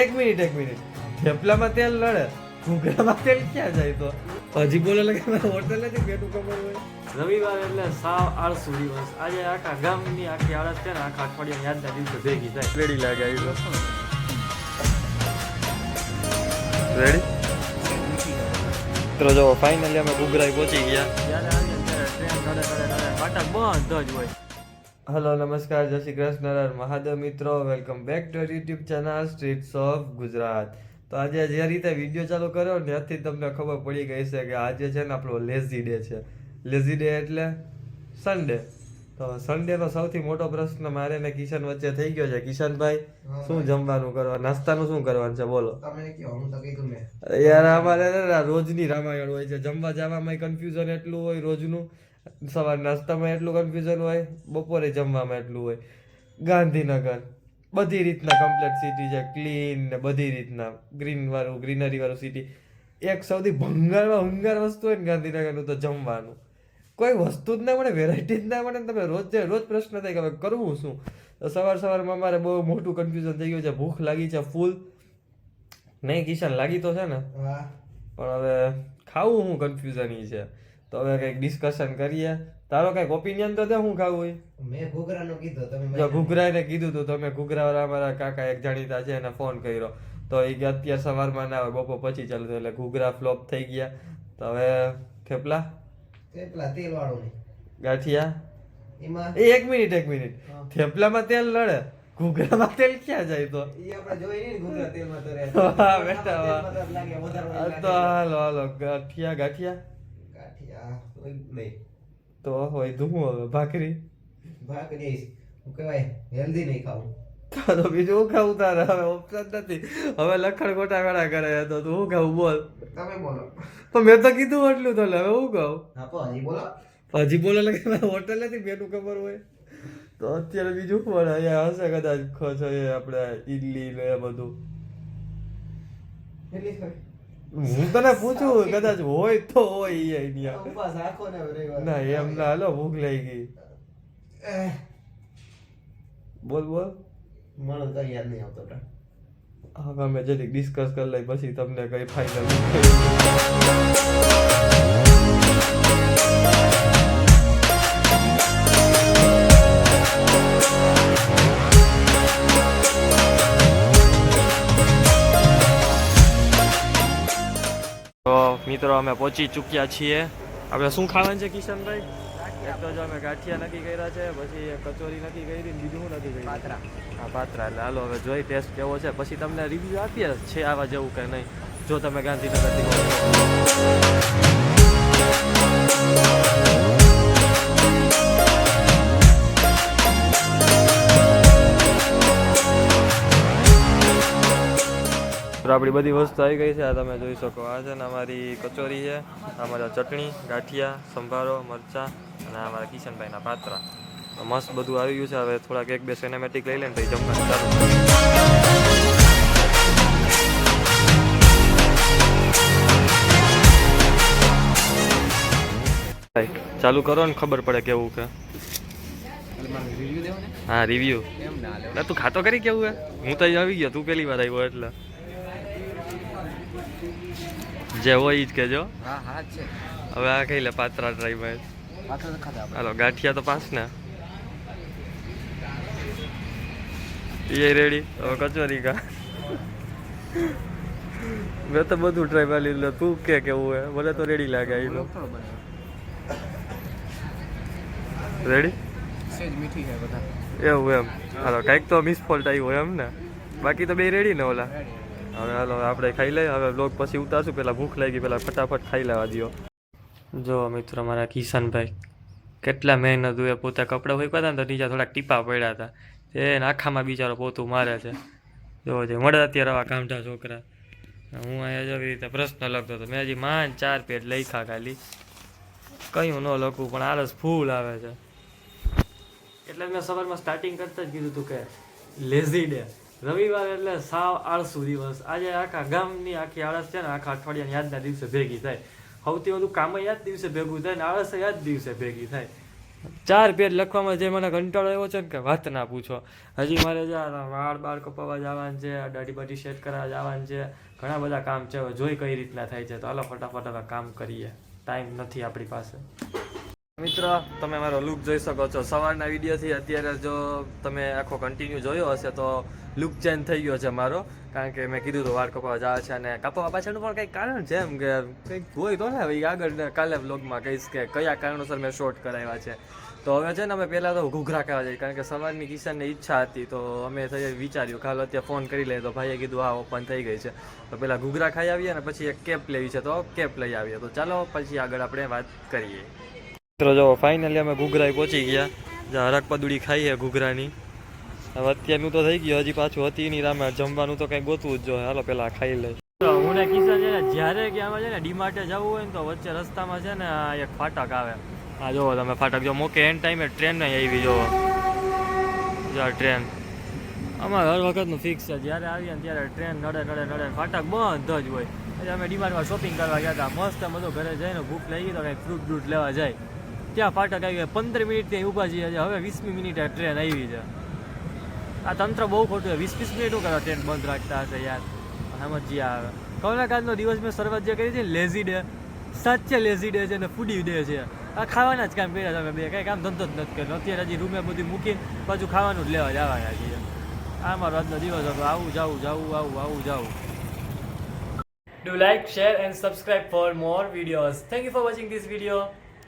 એક મિનિટ થેપલામાં તેલ લડે ઘૂઘરામાં તેલ ક્યાં જાય તો હજી બોલે લાગે હોટલ નથી પેટું ખબર હોય રવિવાર એટલે સાવ આળસુ દિવસ. આજે આખા ગામની આખી આળસ છે ને આખા અઠવાડિયા યાદના દિવસે ભેગી થાય. રેડી લાગે આવી તો રેડી મિત્રો જો ફાઇનલી અમે ઘૂઘરાઈ પહોંચી ગયા. જ્યારે આવીએ ત્યારે ટ્રેન નડે ફાટક બંધ જ હોય. હલો નમસ્કાર જય શ્રી કૃષ્ણ મહાદેવ મિત્રો, welcome back to YouTube channel streets of Gujarat. તો આજે જે રીતે વિડીયો ચાલુ કર્યો ને ત્યાંથી તમને ખબર પડી ગઈ છે કે આજે છે ને આપણો લેઝી ડે છે. લેઝી ડે એટલે સન્ડે. તો સન્ડેનો સૌથી મોટો પ્રશ્ન મારે ને કિશન વચ્ચે થઈ ગયો છે. કિશનભાઈ શું જમવાનું કરવા, નાસ્તાનું શું કરવાનું છે બોલો? યાર અમારે રોજની રામાયણ હોય છે. જમવા જવામાં કન્ફ્યુઝન એટલું હોય રોજનું, સવાર નાસ્તામાં એટલું કન્ફ્યુઝન હોય, બપોરે જમવામાં એટલું હોય. ગાંધીનગર બધી રીતના કમ્પ્લીટ સિટી છે, ક્લીન ને બધી રીતના ગ્રીનરી વાળું સિટી. એક સૌથી ભંગાર વસ્તુ હોય ને ગાંધીનગરનું તો જમવાનું. કોઈ વસ્તુ જ ના મળે, વેરાયટી જ ના મળે. તમે રોજ પ્રશ્ન થાય કે હવે કરવું શું? તો સવારમાં અમારે બહુ મોટું કન્ફ્યુઝન થઈ ગયું છે. ભૂખ લાગી છે ફૂલ. નહીં કિશન લાગી તો છે ને, પણ હવે ખાવું હું કન્ફ્યુઝન છે. તો હવે કંઈક ડિસ્કશન કરીએ. તારો કંઈક ઓપિનિયન તો દે, શું ખાવું હોય? મેં ઘૂઘરાનું કીધું, તમે જો ઘૂઘરાને કીધું તું, તમે ઘૂઘરાવાળા અમારા કાકા એક જાણીતા છે એને ફોન કર્યો તો એ કે અત્યારે સવારમાં ના આવે, બપોર પછી ચાલુ થયું, એટલે ઘૂઘરા ફ્લોપ થઈ ગયા. તો હવે થેપલા તેલ વાળું નહીં ગાંઠિયા. એમાં એક મિનિટ થેપલામાં તેલ લડે ઘૂઘરામાં તેલ ક્યાં જાય તો? ઈ આપણે જોઈ નહીં ને ઘૂઘરા તેલમાં તો રહે. વાહ બેટા વાહ. તેલમાં તો લાગે વધારે આ લાગે. તો હાલો ગાંઠિયા ગાંઠિયા હોય નહીં. તો હોય ધૂમો હવે ભાખરી. ભાખરી હું કહેવાય હેલ્ધી નહીં ખાવું. તો બીજું હું ખાવું તારે? હવે ઓપ્શન નથી. હવે લખણ ગોટા વેળા કરે તો તું હું ખાવું બોલ? તમે બોલો. તો મેં તો કીધું એટલું તો હવે હું કહું? હા તો હજી બોલો. હજી બોલે લાગે હોટલ નથી પેટું ખબર હોય તો અત્યારે બીજું શું મળે? અહીંયા હશે કદાચ ખોછો એ આપણે ઈડલી ને એ બધું. કેટલી ખાય? હું તને પૂછું કદાચ હોય તો હોય ઈ અહીંયા. ઉપવાસ રાખો ને રવિવાર. ના એમ ના હાલો, ભૂખ લાગી ગઈ. બોલ મને તો યાદ નહીં આવતો તા. હવે અમે જરીક ડિસ્કસ કરી લઈ પછી તમને કઈ ફાઇનલ. તો મિત્રો અમે પહોંચી ચૂક્યા છીએ. આપણે શું ખાવાનું છે કિશનભાઈ? એક તો જો અમે ગાંઠિયા નક્કી કર્યા છે, પછી કચોરી નક્કી કરી, બીજું શું નક્કી કર્યું? પાત્રા. હા પાત્રા. એટલે હાલો હવે જોઈ ટેસ્ટ કેવો છે, પછી તમને રિવ્યુ આપીએ છે આવા જેવું કે નહીં, જો તમે ગાંધીનગરથી બોલો. આપણી બધી વસ્તુ આવી ગઈ છે. આ તમે જોઈ શકો. આ છે ને અમારી કચોરી છે, અમારા ચટણી, ગાંઠિયા, સંભારો, મરચાં અને અમારા કિશનભાઈના પાત્રા. મસ્ત બધું આવી ગયું છે. હવે થોડાક એક બે સિનેમેટિક લઈ લઈને પછી જમવાનું ચાલુ કરો ને ખબર પડે કેવું કે. હા રિવ્યુ. તું ખાતો કરી કેવું હે? હું તો આવી ગયો, તું પેલી વાર આવ્યો એટલે જે હોય ઈ જ કહેજો. હવે આ ખાઈ લે પાત્રા ટ્રાય ભાઈ. હાલો ગાંઠિયા તો પાસ ને એ રેડી. હવે કચોરી કા મેં તો બધું ટ્રાય મારી લીધું. તું કે કેવું હે? મને તો રેડી લાગે. આવી રેડી એવું એમ. હાલો કંઈક તો મિસફોલ્ટ આવ્યો એમ ને, બાકી તો બે રેડી ને ઓલા. હવે હાલો આપણે ખાઈ લઈએ. હવે બ્લોગ પછી ઉતારશું. પહેલાં ભૂખ લાગી, પહેલાં ફટાફટ ખાઈ લેવા દો. જો મિત્રો મારા કિશનભાઈ કેટલા મહેનત હોય. પોતે કપડાં ફેંકવા હતા ને તો નીચે થોડાક ટીપા પડ્યા હતા, એ આખામાં બિચારો પોતું મારે છે. જો છે મળે અત્યારે આવા કામઠા છોકરા. હું અહીંયા જેવી રીતે પ્રશ્ન લખતો હતો. મેં હજી માંડ 4 પેજ લખ્યા ખાલી. કયું ન લખું પણ આળસ ફૂલ આવે છે. એટલે મેં સવારમાં સ્ટાર્ટિંગ કરતા જ કીધું હતું કે લેઝી ડે. રવિવાર એટલે સાવ આળસુ દિવસ. આજે આખા ગામની આખી આળસ છે ને આખા અઠવાડિયાની યાદના દિવસે ભેગી થાય. સૌથી વધુ કામ યાદ દિવસે ભેગું થાય ને આળસ યાદ દિવસે ભેગી થાય. 4 પેજ લખવામાં જે મને કંટાળો આવ્યો છે ને કે વાત ના પૂછો. હજી મારે વાળ બાળ કપાવવા જવાનું છે, દાઢી બાઢી સેટ કરવા જવાનું છે, ઘણા બધા કામ છે. હવે જોઈ કઈ રીતના થાય છે. તો હાલો ફટાફટ હવે કામ કરીએ, ટાઈમ નથી આપણી પાસે. મિત્રો તમે મારો લુક જોઈ શકો છો. સવારના વિડીયોથી અત્યારે જો તમે આખો કન્ટિન્યુ જોયો હશે તો લુક ચેન્જ થઈ ગયો છે મારો, કારણ કે મેં કીધું તો વાળ કપાવવા જવા છે. અને કપાવવા પાછળનું પણ કંઈક કારણ છે, એમ કે કંઈક હોય તો ને હવે આગળ કાલે વ્લોગમાં કહીશ કે કયા કારણોસર મેં શોર્ટ કરાવ્યા છે. તો હવે છે ને અમે પહેલાં તો ઘૂઘરા ખાવા જઈએ, કારણ કે સવારની કિશનને ઈચ્છા હતી. તો અમે વિચાર્યું કાલે અત્યારે ફોન કરી લઈએ. તો ભાઈએ કીધું હા ઓપન થઈ ગઈ છે, તો પહેલાં ઘૂઘરા ખાઈ આવીએ અને પછી એક કેપ લેવી છે તો કેપ લઈ આવીએ. તો ચાલો પછી આગળ આપણે વાત કરીએ. મિત્રો જો ફાઇનલી અમે ઘૂઘરાએ પહોંચી ગયા, જ્યાં હરક પદુડી ખાઈએ ઘૂઘરાની. હવે અત્યારનું તો થઈ ગયું, હજી પાછું હતી નહીં રામે. જમવાનું તો કંઈ ગોતવું જ જોઈએ. હાલો પહેલાં ખાઈ લઈ. હું ને કિશન છે ને જ્યારે કે આમાં છે ને ડીમાર્ટે જવું હોય ને તો વચ્ચે રસ્તામાં છે ને આ એક ફાટક આવે. હા જોવો તમે ફાટક જો મોકે એન્ડ ટાઈમે ટ્રેન નહીં આવી. જોવો જો ટ્રેન અમારે હર વખતનું ફિક્સ છે. જ્યારે આવીએ ને ત્યારે ટ્રેન નડે ફાટક બંધ જ હોય. એટલે અમે ડીમાર્ટમાં શોપિંગ કરવા ગયા હતા. મસ્ત બધું ઘરે જઈને ભૂખ લાગી તો કંઈક ફ્રૂટ બ્રૂટ લેવા જાય. ત્યાં ફાટક આવી ગયા. 15 મિનિટ ત્યાં ઊભા છીએ. હવે 20મી મિનિટે ટ્રેન આવી છે. આ તંત્ર બહુ ખોટું છે. 20 મિનિટ શું કરવા ટ્રેન બંધ રાખતા હશે યાર, સમજી આવે. કલાકારનો દિવસ મેં શરૂઆત જે કરી છે લેઝી ડે, સાચે લેઝી ડે છે ને ફૂડી ડે છે. આ ખાવાના જ કામ કર્યા તમે બે, કંઈ કામ ધંધો જ નથી કર્યો. અત્યારે હજી રૂમે બધું મૂકીને પાછું ખાવાનું જ લેવા જવાના છીએ. આ મારો આજનો દિવસ હતો. આવું જાવું. Do like, share and subscribe for more videos. Thank you for watching this video.